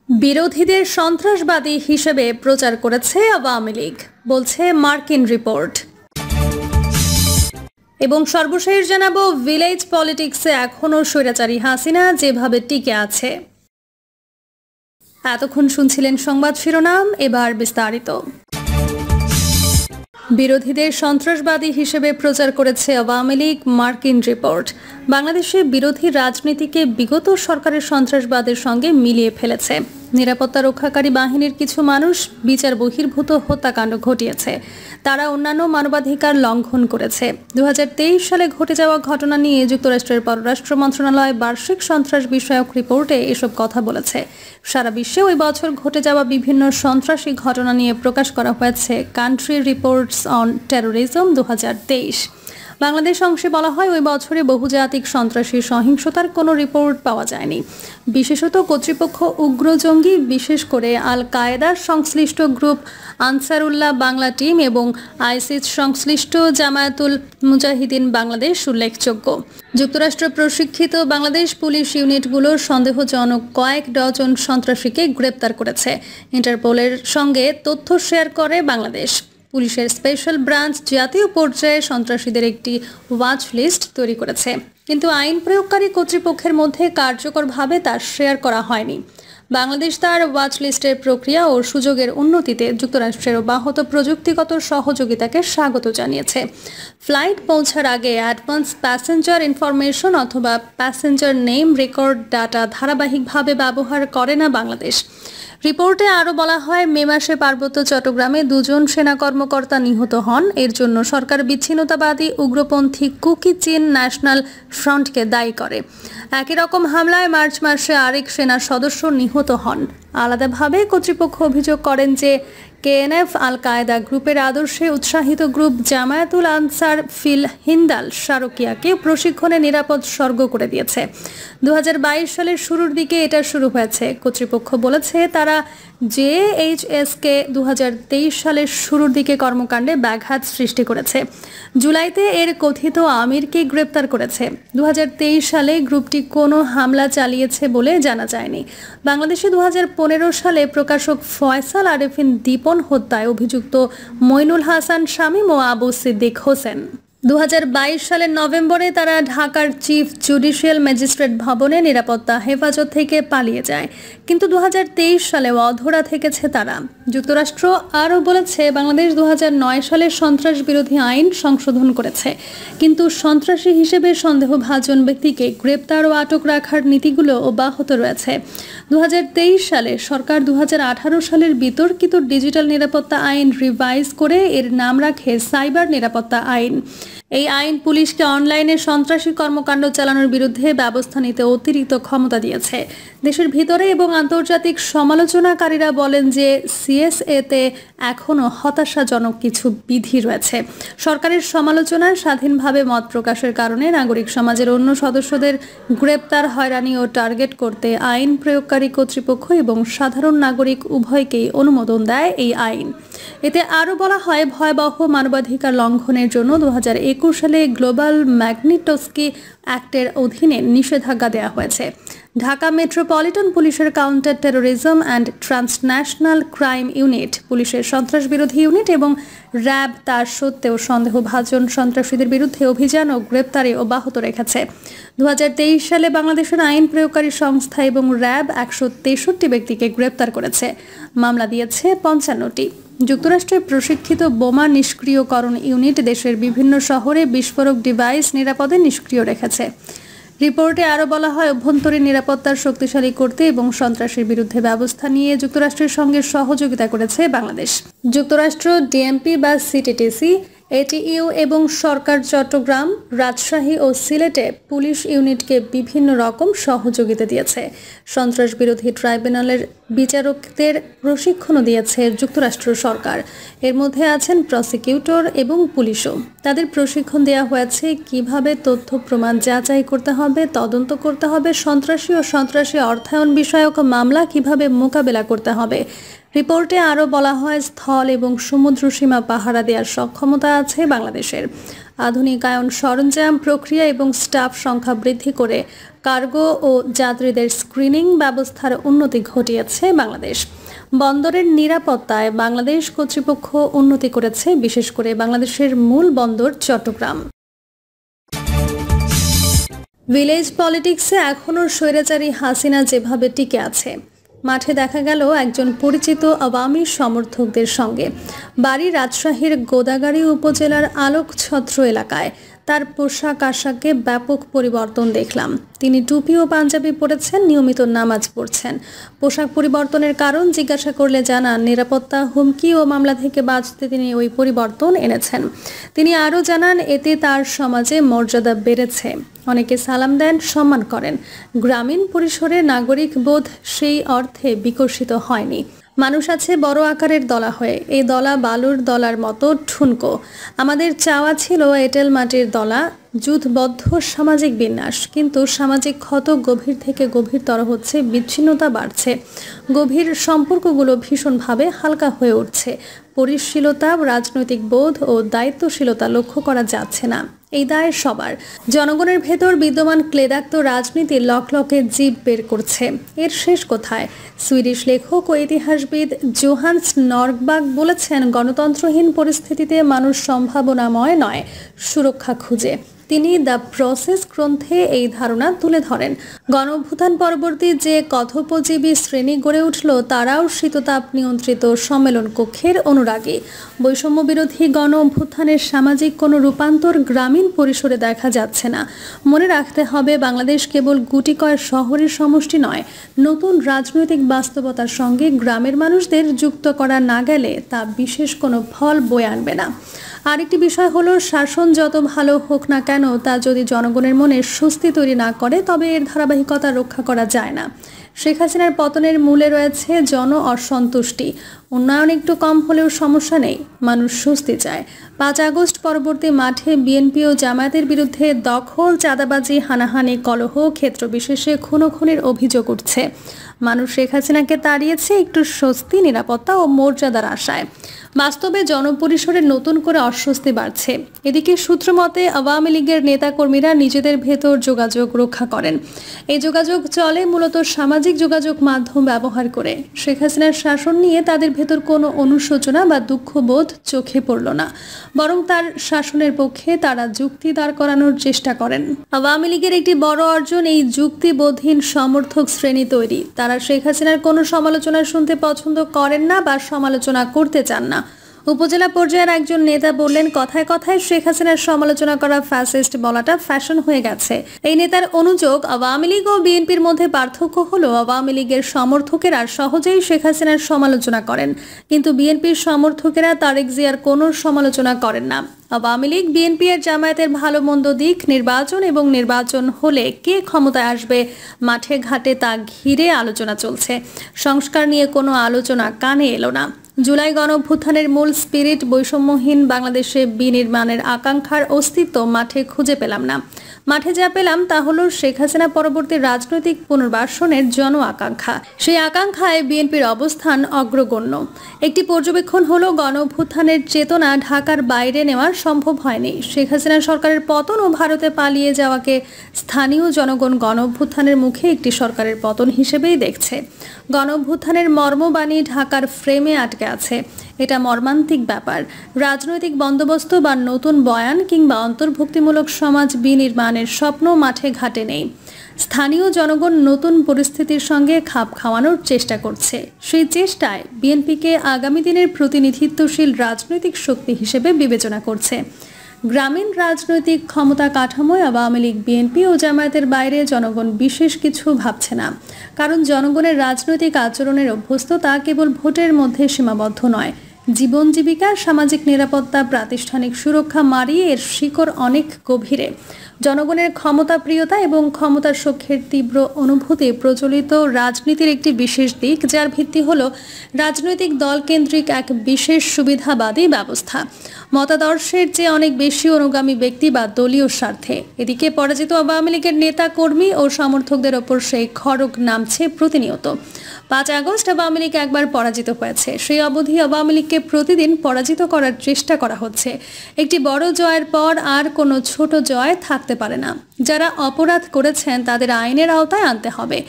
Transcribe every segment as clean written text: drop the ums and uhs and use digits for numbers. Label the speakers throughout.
Speaker 1: বিরোধীদের সন্ত্রাসবাদী হিসেবে প্রচার করেছে আওয়ামী লীগ, বলছে মার্কিন রিপোর্ট। এবং সর্বশেষ জানাবো, ভিলেজ পলিটিক্সে এখনও স্বৈরাচারী হাসিনা যেভাবে টিকে আছে। এতক্ষণ শুনছিলেন সংবাদ শিরোনাম, এবার বিস্তারিত। বিরোধীদের সন্ত্রাসবাদী হিসেবে প্রচার করেছে আওয়ামী লীগ, মার্কিন রিপোর্ট। বাংলাদেশে বিরোধী রাজনীতিকে বিগত সরকারের সন্ত্রাসবাদের সঙ্গে মিলিয়ে ফেলেছে। নিরাপত্তা রক্ষাকারী বাহিনীর কিছু মানুষ বিচার বহির্ভূত হত্যাকাণ্ড ঘটিয়েছে, তারা অন্যান্য মানবাধিকার লঙ্ঘন করেছে। 2023 সালে ঘটে যাওয়া ঘটনা নিয়ে যুক্তরাষ্ট্রের পররাষ্ট্র মন্ত্রণালয় বার্ষিক সন্ত্রাস বিষয়ক রিপোর্টে এসব কথা বলেছে। সারা বিশ্বে ওই বছর ঘটে যাওয়া বিভিন্ন সন্ত্রাসী ঘটনা নিয়ে প্রকাশ করা হয়েছে country reports on terrorism 2023। Bangladesh অংশে বলা হয়, ওই বছরে বহুজাতিক সন্ত্রাসী সহিংসতার কোনো রিপোর্ট পাওয়া যায়নি। বিশেষত কর্তৃপক্ষ উগ্র জঙ্গি, বিশেষ করে আল কায়েদার সংশ্লিষ্ট গ্রুপ আনসারুল্লাহ বাংলা টিম এবং আইসিস সংশ্লিষ্ট জামায়াতুল মুজাহিদিন বাংলাদেশ উল্লেখযোগ্য। যুক্তরাষ্ট্র প্রশিক্ষিত বাংলাদেশ পুলিশ ইউনিটগুলোর সন্দেহজনক কয়েক ডজন সন্ত্রাসীকে গ্রেপ্তার করেছে। ইন্টারপোলের সঙ্গে তথ্য শেয়ার করে বাংলাদেশ। পুলিশের স্পেশাল ব্রাঞ্চ জাতীয় পর্যায়ে সন্ত্রাসীদের একটি ওয়াচ লিস্ট তৈরি করেছে, কিন্তু আইন প্রয়োগকারী কর্তৃপক্ষের মধ্যে কার্যকরভাবে তা শেয়ার করা হয়নি। বাংলাদেশ তার ওয়াচ লিস্টের প্রক্রিয়া ও সুযোগের উন্নতিতে যুক্তরাষ্ট্রের অব্যাহত প্রযুক্তিগত সহযোগিতাকে স্বাগত জানিয়েছে। ফ্লাইট পৌঁছার আগে অ্যাডভান্স প্যাসেঞ্জার ইনফরমেশন অথবা প্যাসেঞ্জার নেম রেকর্ড ডাটা ধারাবাহিকভাবে ব্যবহার করে না বাংলাদেশ। রিপোর্টে আরও বলা হয়, মে মাসে পার্বত্য চট্টগ্রামে 2 জন সেনা কর্মকর্তা নিহত হন। এর জন্য সরকার বিচ্ছিন্নতাবাদী উগ্রপন্থী কুকি চিন ন্যাশনাল ফ্রন্টকে দায়ী করে। একই রকম হামলায় মার্চ মাসে আরেক সেনা সদস্য নিহত হন। আলাদাভাবে কর্তৃপক্ষ অভিযোগ করেন যে কেএনএফ আল কায়েদা গ্রুপের আদর্শে উৎসাহিত group Jamaatul answer feel Hindal শারকিয়াকে প্রশিক্ষণে নিরাপদ স্বর্গ করে দিয়েছে। 2022 সালের শুরুর দিকে এটা শুরু হয়েছে। কর্তৃপক্ষ বলেছে, তারা জেএইচএসকে 2023 সালের শুরুর দিকে কর্মকাণ্ডে ব্যাঘাত সৃষ্টি করেছে। জুলাইতে এর কথিত আমিরকে গ্রেপ্তার করেছে। 2023 সালে গ্রুপটি কোনো হামলা চালিয়েছে বলে জানা যায়নি। বাংলাদেশে 2015 সালে প্রকাশক ফয়সাল আরেফিন দীপন হত্যায় অভিযুক্ত মইনুল হাসান শামীম ও আবু সিদ্দিক হোসেন 2022 সালের নভেম্বরে তারা ঢাকার চিফ জুডিশিয়াল ম্যাজিস্ট্রেট ভবনে নিরাপত্তা হেফাজত থেকে পালিয়ে যায়, কিন্তু 2023 সালে অধরা থেকেছে তারা। যুক্তরাষ্ট্র আরও বলেছে, বাংলাদেশ 2009 সালের সন্ত্রাস বিরোধী আইন সংশোধন করেছে, কিন্তু সন্ত্রাসী হিসেবে সন্দেহভাজন ব্যক্তিকে গ্রেপ্তার ও আটক রাখার নীতিগুলো অব্যাহত রয়েছে। 2023 সালে সরকার 2018 সালের বিতর্কিত ডিজিটাল নিরাপত্তা আইন রিভাইজ করে এর নাম রাখে সাইবার নিরাপত্তা আইন। এই আইন পুলিশকে অনলাইনে সন্ত্রাসী কর্মকাণ্ড চালানোর বিরুদ্ধে ব্যবস্থা নিতে অতিরিক্ত ক্ষমতা দিয়েছে। দেশের ভিতরে এবং আন্তর্জাতিক সমালোচনাকারীরা বলেন যে সিএসএতে এখনও হতাশাজনক কিছু বিধি রয়েছে। সরকারের সমালোচনায় স্বাধীনভাবে মত প্রকাশের কারণে নাগরিক সমাজের অন্য সদস্যদের গ্রেপ্তার, হয়রানি ও টার্গেট করতে আইন প্রয়োগকারী কর্তৃপক্ষ এবং সাধারণ নাগরিক উভয়কেই অনুমোদন দেয় এই আইন। এতে আরও বলা হয়, ভয়াবহ মানবাধিকার লঙ্ঘনের জন্য 2021 সালে গ্লোবাল ম্যাগনিটস্কি অ্যাক্টের অধীনে নিষেধাজ্ঞা দেওয়া হয়েছে। ঢাকা মেট্রোপলিটন পুলিশের counter terrorism and transnational crime unit, পুলিশের সন্ত্রাস বিরোধী ইউনিট এবং র্যাব তার সত্ত্বেও সন্দেহভাজন সন্ত্রাসীদের বিরুদ্ধে অভিযান ও গ্রেপ্তারে অব্যাহত রেখেছে। 2023 সালে বাংলাদেশের আইন প্রয়োগকারী সংস্থা এবং র্যাব 163 ব্যক্তিকে গ্রেপ্তার করেছে। মামলা দিয়েছে 55টি। যুক্তরাষ্ট্রের প্রশিক্ষিত বোমা নিষ্ক্রিয়করণ ইউনিট দেশের বিভিন্ন শহরে বিস্ফোরক ডিভাইস নিরাপদে নিষ্ক্রিয় রেখেছে। রিপোর্টে আরও বলা হয়, অভ্যন্তরীণ নিরাপত্তার শক্তিশালী করতে এবং সন্ত্রাসের বিরুদ্ধে ব্যবস্থা নিয়ে যুক্তরাষ্ট্রের সঙ্গে সহযোগিতা করেছে বাংলাদেশ। যুক্তরাষ্ট্র ডিএমপি বা সিটিটিসি, এটিইউ এবং সরকার চট্টগ্রাম, রাজশাহী ও সিলেটে পুলিশ ইউনিটকে বিভিন্ন রকম সহযোগিতা দিয়েছে। সন্ত্রাস বিরোধী ট্রাইব্যুনালের বিচারকদের প্রশিক্ষণও দিয়েছে যুক্তরাষ্ট্র সরকার। এর মধ্যে আছেন প্রসিকিউটর এবং পুলিশও। তাদের প্রশিক্ষণ দেওয়া হয়েছে কিভাবে তথ্য প্রমাণ যাচাই করতে হবে, তদন্ত করতে হবে, সন্ত্রাসী ও সন্ত্রাসী অর্থায়ন বিষয়ক মামলা কিভাবে মোকাবেলা করতে হবে। রিপোর্টে আরও বলা হয়, স্থল এবং সমুদ্র সীমা পাহারা দেওয়ার সক্ষমতা আছে বাংলাদেশের। আধুনিকায়ন, সরঞ্জাম, প্রক্রিয়া এবং স্টাফ সংখ্যা বৃদ্ধি করে কার্গো ও যাত্রীদের স্ক্রিনিং ব্যবস্থার উন্নতি ঘটিয়েছে বাংলাদেশ। বন্দরের নিরাপত্তায় বাংলাদেশ কর্তৃপক্ষ উন্নতি করেছে, বিশেষ করে বাংলাদেশের মূল বন্দর চট্টগ্রাম। ভিলেজ পলিটিক্সে এখনও স্বৈরাচারী হাসিনা যেভাবে টিকে আছে, মাঠে দেখা গেল একজন পরিচিত আওয়ামী সমর্থকদের সঙ্গে। বাড়ি রাজশাহীর গোদাগাড়ী উপজেলার আলোকছত্র এলাকায়। তার পোশাক আশাকে ব্যাপক পরিবর্তন দেখলাম। তিনি টুপি ও পাঞ্জাবি পরেছেন, নিয়মিত নামাজ পড়ছেন। পোশাক পরিবর্তনের কারণ জিজ্ঞাসা করলে জানান, নিরাপত্তা, হুমকি ও মামলা থেকে বাঁচতে তিনি ওই পরিবর্তন এনেছেন। তিনি আরও জানান, এতে তার সমাজে মর্যাদা বেড়েছে। অনেকে সালাম দেন, সম্মান করেন। গ্রামীণ পরিসরে নাগরিক বোধ সেই অর্থে বিকশিত হয়নি। মানুষ আছে বড় আকারের দলা হয়ে, এই দলা বালুর দলার মতো ঠুনকো। আমাদের চাওয়া ছিল এঁটেল মাটির দলা, যুথবদ্ধ সামাজিক বিন্যাস। কিন্তু সামাজিক ক্ষত গভীর থেকে গভীরতর হচ্ছে, বিচ্ছিন্নতা বাড়ছে, গভীর সম্পর্কগুলো ভীষণভাবে হালকা হয়ে উঠছে। পরিশীলতা, রাজনৈতিক বোধ ও দায়িত্বশীলতা লক্ষ্য করা যাচ্ছে না। এই দায় সবার। জনগণের ভেতর বিদ্যমান ক্লেদাক্ত রাজনীতি লকলকে জীব বের করছে। এর শেষ কোথায়? সুইডিশ লেখক ও ইতিহাসবিদ জোহান্স নর্গবাগ বলেছেন, গণতন্ত্রহীন পরিস্থিতিতে মানুষ সম্ভাবনাময় নয়, সুরক্ষা খুঁজে। তিনি দ্য প্রসেস গ্রন্থে এই ধারণা তুলে ধরেন। গণঅভ্যুত্থান পরবর্তী যে কথোপজীবী শ্রেণী গড়ে উঠল, তারাও শীততাপ নিয়ন্ত্রিত সম্মেলন কক্ষের অনুরাগী। বৈষম্য বিরোধী গণ অভ্যুত্থানের সামাজিক কোনো রূপান্তর গ্রামীণ পরিসরে দেখা যাচ্ছে না। মনে রাখতে হবে, বাংলাদেশ কেবল গুটিকয় শহরের সমষ্টি নয়। নতুন রাজনৈতিক বাস্তবতার সঙ্গে গ্রামের মানুষদের যুক্ত করা না গেলে তা বিশেষ কোনো ফল বয়ে আনবে না। আরেকটি বিষয় হলো, শাসন যত ভালো হোক না কেন, তা যদি জনগণের মনে স্বস্তি তৈরি না করে, তবে এর ধারাবাহিকতা রক্ষা করা যায় না। শেখ হাসিনার পতনের মূলে রয়েছে জন অসন্তুষ্টি। উন্নয়ন একটু কম হলেও সমস্যা নেই, মানুষ স্বস্তি চায়। 5 আগস্ট পরবর্তী মাঠে বিএনপি ও জামায়াতের বিরুদ্ধে দখল, চাঁদাবাজি, হানাহানি, কলহ, ক্ষেত্র বিশেষে খুনোখুনির অভিযোগ উঠছে। মানুষ শেখ হাসিনাকে তাড়িয়েছে একটু স্বস্তি, নিরাপত্তা ও মর্যাদার আশায়। বাস্তবে জনপরিসরে নতুন করে অস্বস্তি বাড়ছে। এদিকে সূত্রমতে আওয়ামী লীগের নেতাকর্মীরা নিজেদের ভেতর যোগাযোগ রক্ষা করেন। এই যোগাযোগ চলে মূলত সামাজিক যোগাযোগ মাধ্যম ব্যবহার করে। শেখ হাসিনার শাসন নিয়ে তাদের ভেতর কোনো অনুশোচনা বা দুঃখবোধ চোখে পড়ল না, বরং তার শাসনের পক্ষে তারা যুক্তি দাঁড় করানোর চেষ্টা করেন। আওয়ামী লীগের একটি বড় অর্জন এই যুক্তিবোধহীন সমর্থক শ্রেণী তৈরি। তারা শেখ হাসিনার কোনো সমালোচনা শুনতে পছন্দ করেন না বা সমালোচনা করতে চান না। উপজেলা পর্যায়ের একজন নেতা বললেন, কথায় কথায় শেখ হাসিনার সমালোচনা করা ফ্যাসিস্ট বলাটা ফ্যাশন হয়ে গেছে। এই নেতার অনুযোগ, আওয়ামী লীগ ও বিএনপির মধ্যে পার্থক্য হলো, আওয়ামী লীগের সমর্থকেরা সহজেই শেখ হাসিনার সমালোচনা করেন, কিন্তু বিএনপির সমর্থকেরা তারেক জিয়ার কোনো সমালোচনা করেন না। আওয়ামী লীগ, বিএনপি আর জামায়াতের ভালো মন্দ দিক, নির্বাচন এবং নির্বাচন হলে কে ক্ষমতায় আসবে মাঠে ঘাটে তা ঘিরে আলোচনা চলছে। সংস্কার নিয়ে কোনো আলোচনা কানে এলো না। জুলাই গণঅভ্যুত্থানের মূল স্পিরিট, বৈষম্যহীন বাংলাদেশে বিনির্মাণের আকাঙ্ক্ষার অস্তিত্ব মাঠে খুঁজে পেলাম না। মাঠে যা পেলাম তা হলো শেখ হাসিনা পরবর্তী রাজনৈতিক পুনর্বাসনের জন আকাঙ্ক্ষা। সেই আকাঙ্ক্ষায় বিএনপির অবস্থান অগ্রগণ্য। একটি পর্যবেক্ষণ হলো, গণঅভ্যুত্থানের চেতনা ঢাকার বাইরে নেওয়া সম্ভব হয়নি। শেখ হাসিনা সরকারের পতন ও ভারতে পালিয়ে যাওয়াকে স্থানীয় জনগণ গণঅভ্যুত্থানের মুখে একটি সরকারের পতন হিসেবেই দেখছে। গণঅভ্যুত্থানের মর্মবাণী ঢাকার ফ্রেমে আটকে আছে। এটা মর্মান্তিক ব্যাপার। রাজনৈতিক বন্দোবস্ত বা নতুন বয়ান কিংবা অন্তর্ভুক্তিমূলক সমাজ বিনির্মাণের স্বপ্ন মাঠে ঘাটে নেই। স্থানীয় জনগণ নতুন পরিস্থিতির সঙ্গে খাপ খাওয়ানোর চেষ্টা করছে। সেই চেষ্টায় বিএনপিকে আগামী দিনের প্রতিনিধিত্বশীল রাজনৈতিক শক্তি হিসেবে বিবেচনা করছে। গ্রামীণ রাজনৈতিক ক্ষমতা কাঠামোয় আওয়ামী লীগ, বিএনপি ও জামায়াতের বাইরে জনগণ বিশেষ কিছু ভাবছে না। কারণ জনগণের রাজনৈতিক আচরণের অভ্যস্ততা কেবল ভোটের মধ্যে সীমাবদ্ধ নয়। জীবন জীবিকা, সামাজিক নিরাপত্তা, প্রাতিষ্ঠানিক সুরক্ষা মারিয়ে এর শিকড় অনেক গভীরে। জনগণের ক্ষমতাপ্রিয়তা এবং ক্ষমতার সখ্যের তীব্র অনুভূতি প্রচলিত রাজনীতির একটি বিশেষ দিক, যার ভিত্তি হল রাজনৈতিক দল কেন্দ্রিক এক বিশেষ সুবিধাবাদী ব্যবস্থা। মতাদর্শের চেয়ে অনেক বেশি অনুগামী ব্যক্তি বা দলীয় স্বার্থে। এদিকে পরাজিত আওয়ামী লীগের নেতা কর্মী ও সমর্থকদের ওপর সেই খড়গ নামছে প্রতিনিয়ত। 5 আগস্ট আওয়ামী লীগ একবার পরাজিত হয়েছে। সেই অবধি আওয়ামী লীগকে প্রতিদিন পরাজিত করার চেষ্টা করা হচ্ছে। একটি বড় জয়ের পর আর কোনো ছোট জয় থাকতে পারে না। যারা অপরাধ করেছেন তাদের আইনের আওতায় আনতে হবে।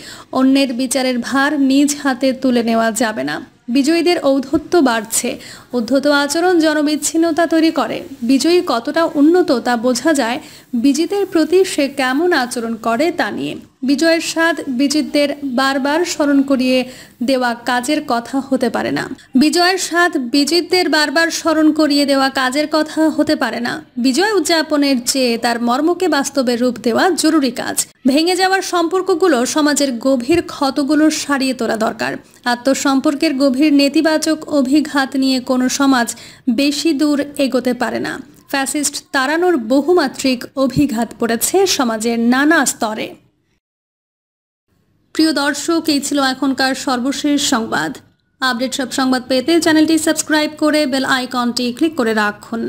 Speaker 1: অন্যের বিচারের ভার নিজ হাতে তুলে নেওয়া যাবে না। বিজয়ীদের ঔদ্ধত্য বাড়ছে। উদ্ধত আচরণ জনবিচ্ছিন্নতা তৈরি করে। বিজয়ী কতটা উন্নত তা বোঝা যায় বিজিতের প্রতি সে কেমন আচরণ করে তা নিয়ে। বিজয়ের স্বাদ বিজিতদের বারবার স্মরণ করিয়ে দেওয়া কাজের কথা হতে পারে না। বিজয়ের স্বাদ বিজিতদের বারবার স্মরণ করিয়ে দেওয়া কাজের কথা হতে পারে না। বিজয় উদযাপনের চেয়ে তার মর্মকে বাস্তবে রূপ দেওয়া জরুরি কাজ। ভেঙে যাওয়ার সম্পর্কগুলো সমাজের গভীর ক্ষতগুলো সারিয়ে তোলা দরকার। আত্মসম্পর্কের গভীর নেতিবাচক অভিঘাত নিয়ে কোনো সমাজ বেশি দূর এগোতে পারে না। ফ্যাসিস্ট তাড়ানোর বহুমাত্রিক অভিঘাত পড়েছে সমাজের নানা স্তরে। প্রিয় দর্শক, এই ছিল এখনকার সর্বশেষ সংবাদ। আপডেট সব সংবাদ পেতে চ্যানেলটি সাবস্ক্রাইব করে বেল আইকনটি ক্লিক করে রাখুন।